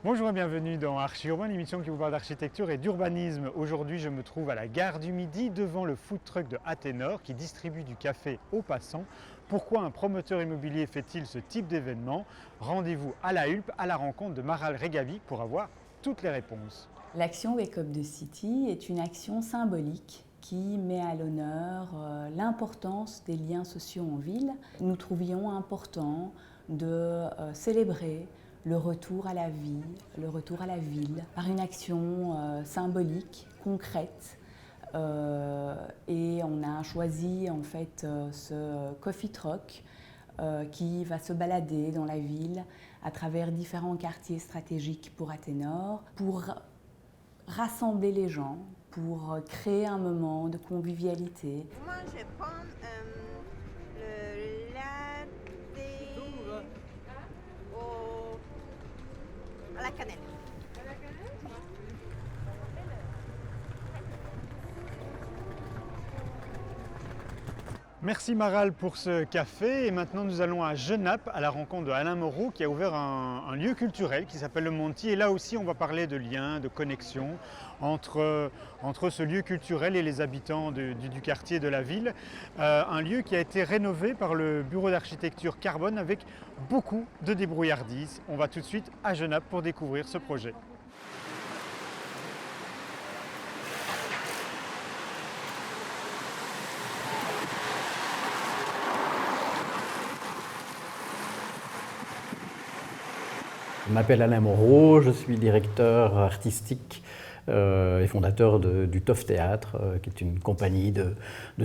Bonjour et bienvenue dans Archi-Urbain, l'émission qui vous parle d'architecture et d'urbanisme. Aujourd'hui, je me trouve à la gare du Midi devant le food truck de Athénor qui distribue du café aux passants. Pourquoi un promoteur immobilier fait-il ce type d'événement? Rendez-vous à la Hulpe, à la rencontre de Maral Regavic pour avoir toutes les réponses. L'action Wake Up the City est une action symbolique qui met à l'honneur l'importance des liens sociaux en ville. Nous trouvions important de célébrer le retour à la vie, le retour à la ville, par une action symbolique, concrète. Et on a choisi en fait ce coffee truck qui va se balader dans la ville à travers différents quartiers stratégiques pour Athénor, pour rassembler les gens, pour créer un moment de convivialité. Moi, je prends le latte à la cannelle. Merci Maral pour ce café et maintenant nous allons à Genappe à la rencontre de Alain Moreau qui a ouvert un lieu culturel qui s'appelle le Monty et là aussi on va parler de liens, de connexions entre ce lieu culturel et les habitants du quartier de la ville. Un lieu qui a été rénové par le bureau d'architecture Carbone avec beaucoup de débrouillardise. On va tout de suite à Genappe pour découvrir ce projet. Je m'appelle Alain Moreau, je suis directeur artistique et fondateur du TOF Théâtre, qui est une compagnie de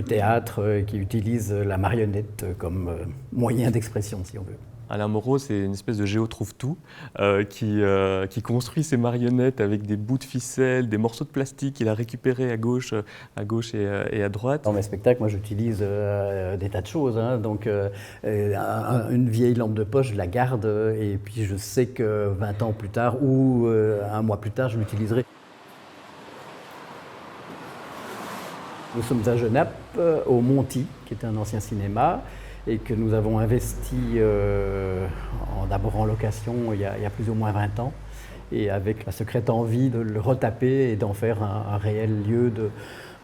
théâtre qui utilise la marionnette comme moyen d'expression, si on veut. Alain Moreau, c'est une espèce de géo-trouve-tout qui construit ses marionnettes avec des bouts de ficelle, des morceaux de plastique qu'il a récupérés à gauche et à droite. Dans mes spectacles, moi j'utilise des tas de choses. Donc une vieille lampe de poche, je la garde et puis je sais que 20 ans plus tard ou un mois plus tard, je l'utiliserai. Nous sommes à Genappe, au Monty, qui est un ancien cinéma, et que nous avons investi d'abord en location il y a plus ou moins 20 ans, et avec la secrète envie de le retaper et d'en faire un réel lieu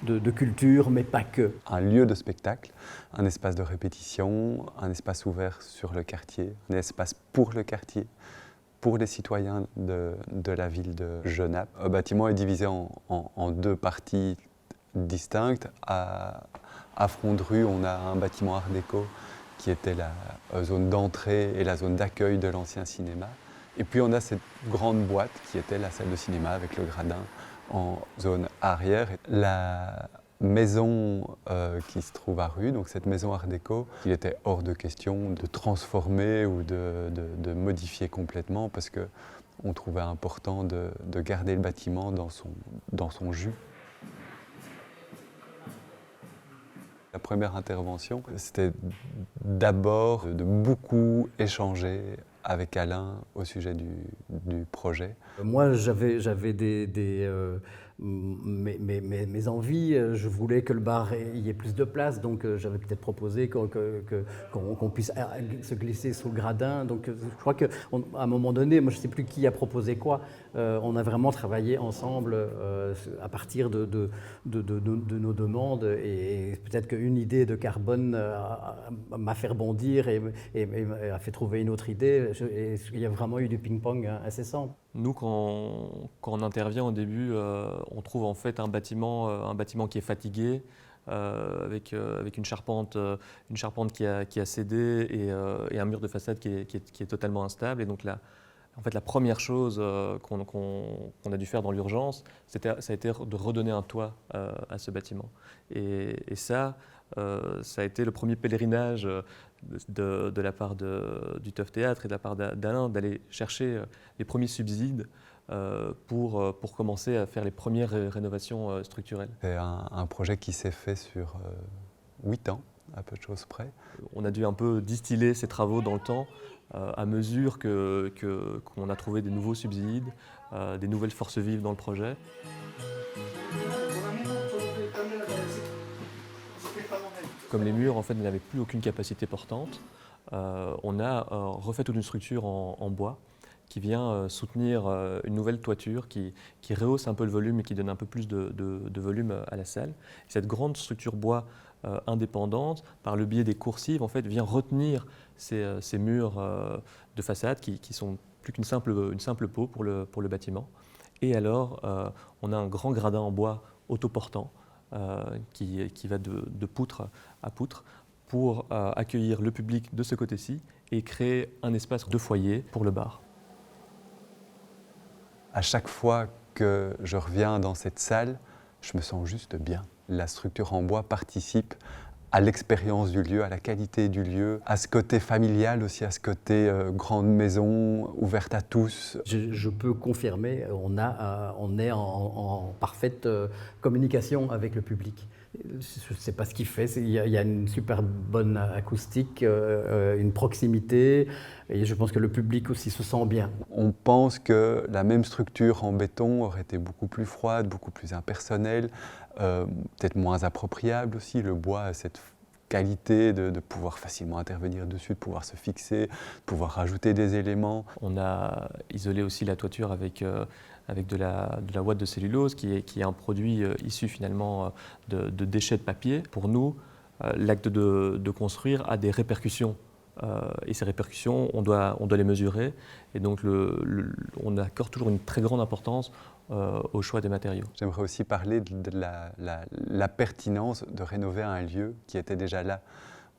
de culture, mais pas que. Un lieu de spectacle, un espace de répétition, un espace ouvert sur le quartier, un espace pour le quartier, pour les citoyens de la ville de Genappe. Le bâtiment est divisé en deux parties distinctes. À front de rue, on a un bâtiment art déco qui était la zone d'entrée et la zone d'accueil de l'ancien cinéma. Et puis on a cette grande boîte qui était la salle de cinéma avec le gradin en zone arrière. La maison qui se trouve à rue, donc cette maison art déco, il était hors de question de transformer ou de modifier complètement parce qu'on trouvait important de garder le bâtiment dans son jus. La première intervention, c'était d'abord de beaucoup échanger avec Alain au sujet du projet. Moi, j'avais mes envies, je voulais que le bar y ait plus de place, donc j'avais peut-être proposé qu'on puisse se glisser sous le gradin. Donc je crois qu'à un moment donné, moi je ne sais plus qui a proposé quoi, on a vraiment travaillé ensemble à partir de nos demandes et peut-être qu'une idée de Carbone m'a fait rebondir et a fait trouver une autre idée. Et il y a vraiment eu du ping-pong incessant. Nous, quand on intervient au début, on trouve en fait un bâtiment qui est fatigué, avec une charpente qui a cédé et un mur de façade qui est totalement instable. Et donc là, en fait, la première chose qu'on a dû faire dans l'urgence, ça a été de redonner un toit à ce bâtiment. Et ça a été le premier pèlerinage de la part du TOF Théâtre et de la part d'Alain, d'aller chercher les premiers subsides pour commencer à faire les premières rénovations structurelles. C'est un projet qui s'est fait sur 8 ans, à peu de choses près. On a dû un peu distiller ces travaux dans le temps à mesure qu'on a trouvé des nouveaux subsides, des nouvelles forces vives dans le projet. Comme les murs en fait, n'avaient plus aucune capacité portante, on a refait toute une structure en bois qui vient soutenir une nouvelle toiture qui rehausse un peu le volume et qui donne un peu plus de volume à la salle. Et cette grande structure bois indépendante, par le biais des coursives, en fait, vient retenir ces murs de façade qui sont plus qu'une simple peau pour le bâtiment. Et alors, on a un grand gradin en bois autoportant qui va de poutre à poutre pour accueillir le public de ce côté-ci et créer un espace de foyer pour le bar. À chaque fois que je reviens dans cette salle, je me sens juste bien. La structure en bois participe à l'expérience du lieu, à la qualité du lieu, à ce côté familial aussi, à ce côté grande maison, ouverte à tous. Je peux confirmer, on est en parfaite communication avec le public. Je ne sais pas ce qu'il fait, il y a une super bonne acoustique, une proximité, et je pense que le public aussi se sent bien. On pense que la même structure en béton aurait été beaucoup plus froide, beaucoup plus impersonnelle, peut-être moins appropriable aussi. Le bois a cette qualité de pouvoir facilement intervenir dessus, de pouvoir se fixer, de pouvoir rajouter des éléments. On a isolé aussi la toiture avec de la ouate de cellulose, qui est un produit issu finalement de déchets de papier. Pour nous, l'acte de construire a des répercussions. Et ces répercussions, on doit les mesurer. Et donc, on accorde toujours une très grande importance au choix des matériaux. J'aimerais aussi parler de la pertinence de rénover un lieu qui était déjà là.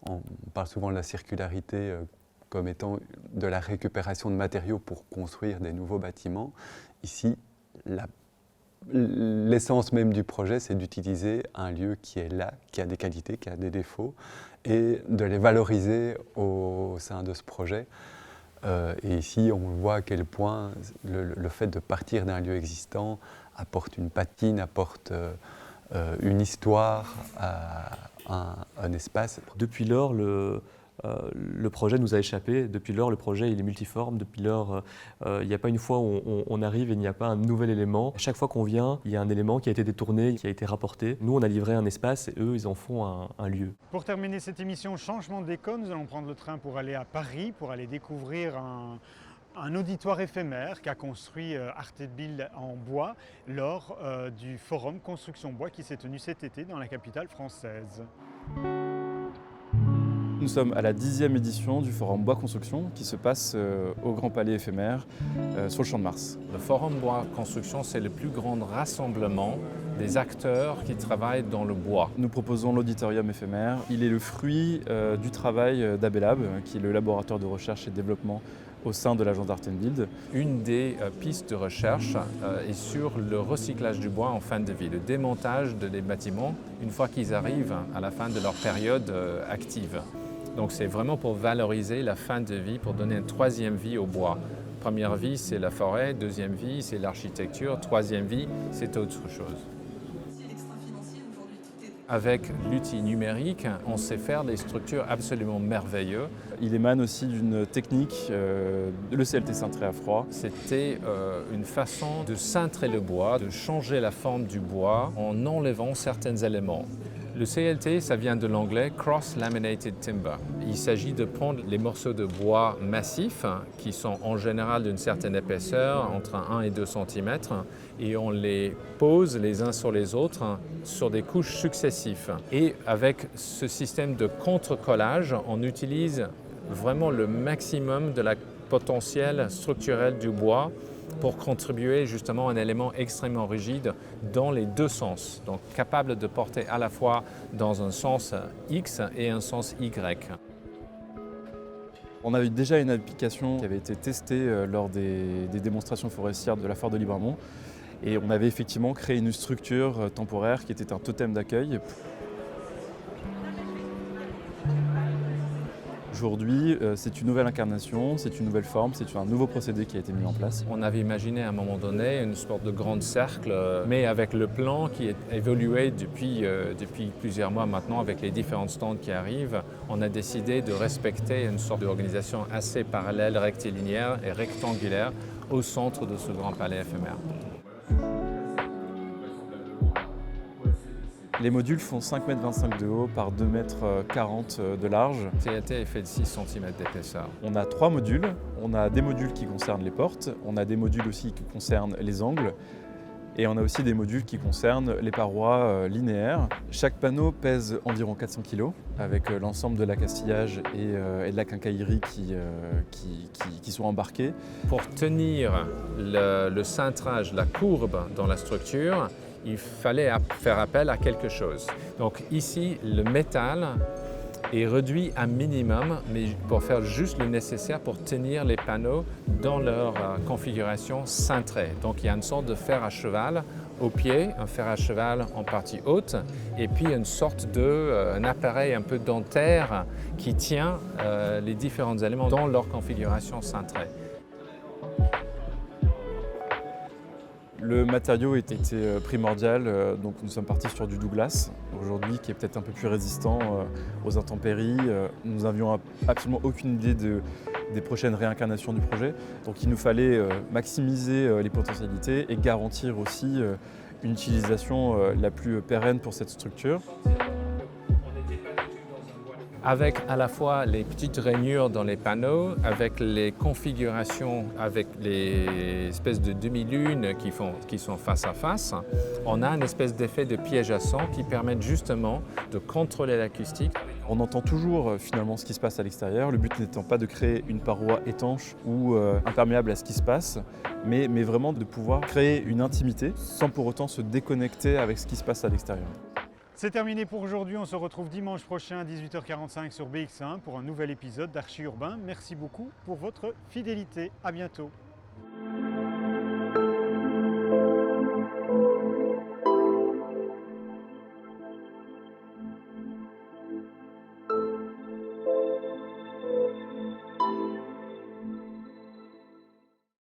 On parle souvent de la circularité comme étant de la récupération de matériaux pour construire des nouveaux bâtiments. Ici, l'essence même du projet, c'est d'utiliser un lieu qui est là, qui a des qualités, qui a des défauts, et de les valoriser au sein de ce projet. Et ici, on voit à quel point le fait de partir d'un lieu existant apporte une patine, apporte une histoire à un espace. Depuis lors, le projet nous a échappé. Depuis lors, le projet il est multiforme. Depuis lors, il n'y a pas une fois où on arrive et il n'y a pas un nouvel élément. Chaque fois qu'on vient, il y a un élément qui a été détourné, qui a été rapporté. Nous, on a livré un espace et eux, ils en font un lieu. Pour terminer cette émission Changement de décor, nous allons prendre le train pour aller à Paris, pour aller découvrir un auditoire éphémère qu'a construit Art & Build en bois lors du forum Construction Bois qui s'est tenu cet été dans la capitale française. Nous sommes à la 10e édition du Forum Bois Construction qui se passe au Grand Palais éphémère sur le Champ de Mars. Le Forum Bois Construction, c'est le plus grand rassemblement des acteurs qui travaillent dans le bois. Nous proposons l'auditorium éphémère. Il est le fruit du travail d'Abelab, qui est le laboratoire de recherche et développement au sein de l'agence Art & Build. Une des pistes de recherche est sur le recyclage du bois en fin de vie, le démontage des bâtiments une fois qu'ils arrivent à la fin de leur période active. Donc c'est vraiment pour valoriser la fin de vie, pour donner une troisième vie au bois. Première vie, c'est la forêt. Deuxième vie, c'est l'architecture. Troisième vie, c'est autre chose. Avec l'outil numérique, on sait faire des structures absolument merveilleuses. Il émane aussi d'une technique, le CLT cintré à froid. C'était une façon de cintrer le bois, de changer la forme du bois en enlevant certains éléments. Le CLT, ça vient de l'anglais Cross Laminated Timber. Il s'agit de prendre les morceaux de bois massifs, qui sont en général d'une certaine épaisseur, entre 1 et 2 cm, et on les pose les uns sur les autres sur des couches successives. Et avec ce système de contre-collage, on utilise vraiment le maximum de la potentiel structurel du bois pour contribuer justement à un élément extrêmement rigide dans les deux sens, donc capable de porter à la fois dans un sens X et un sens Y. On avait déjà une application qui avait été testée lors des démonstrations forestières de la foire de Libremont et on avait effectivement créé une structure temporaire qui était un totem d'accueil. Aujourd'hui, c'est une nouvelle incarnation, c'est une nouvelle forme, c'est un nouveau procédé qui a été mis en place. On avait imaginé à un moment donné une sorte de grand cercle, mais avec le plan qui est évolué depuis plusieurs mois maintenant, avec les différents stands qui arrivent, on a décidé de respecter une sorte d'organisation assez parallèle, rectilinéaire et rectangulaire au centre de ce grand palais éphémère. Les modules font 5,25 m de haut par 2,40 m de large. Le CLT est fait de 6 cm d'épaisseur. On a 3 modules. On a des modules qui concernent les portes, on a des modules aussi qui concernent les angles, et on a aussi des modules qui concernent les parois linéaires. Chaque panneau pèse environ 400 kg, avec l'ensemble de l'accastillage et de la quincaillerie qui sont embarqués. Pour tenir le cintrage, la courbe dans la structure, il fallait faire appel à quelque chose. Donc ici, le métal est réduit à minimum, mais pour faire juste le nécessaire pour tenir les panneaux dans leur configuration cintrée. Donc il y a une sorte de fer à cheval au pied, un fer à cheval en partie haute, et puis une sorte un appareil un peu dentaire qui tient les différents éléments dans leur configuration cintrée. Le matériau était primordial, donc nous sommes partis sur du Douglas aujourd'hui, qui est peut-être un peu plus résistant aux intempéries. Nous n'avions absolument aucune idée des prochaines réincarnations du projet, donc il nous fallait maximiser les potentialités et garantir aussi une utilisation la plus pérenne pour cette structure. Avec à la fois les petites rainures dans les panneaux, avec les configurations, avec les espèces de demi-lunes qui sont face à face, on a une espèce d'effet de piège à sang qui permet justement de contrôler l'acoustique. On entend toujours finalement ce qui se passe à l'extérieur, le but n'étant pas de créer une paroi étanche ou imperméable à ce qui se passe, mais vraiment de pouvoir créer une intimité sans pour autant se déconnecter avec ce qui se passe à l'extérieur. C'est terminé pour aujourd'hui, on se retrouve dimanche prochain à 18h45 sur BX1 pour un nouvel épisode d'Archi Urbain. Merci beaucoup pour votre fidélité, à bientôt.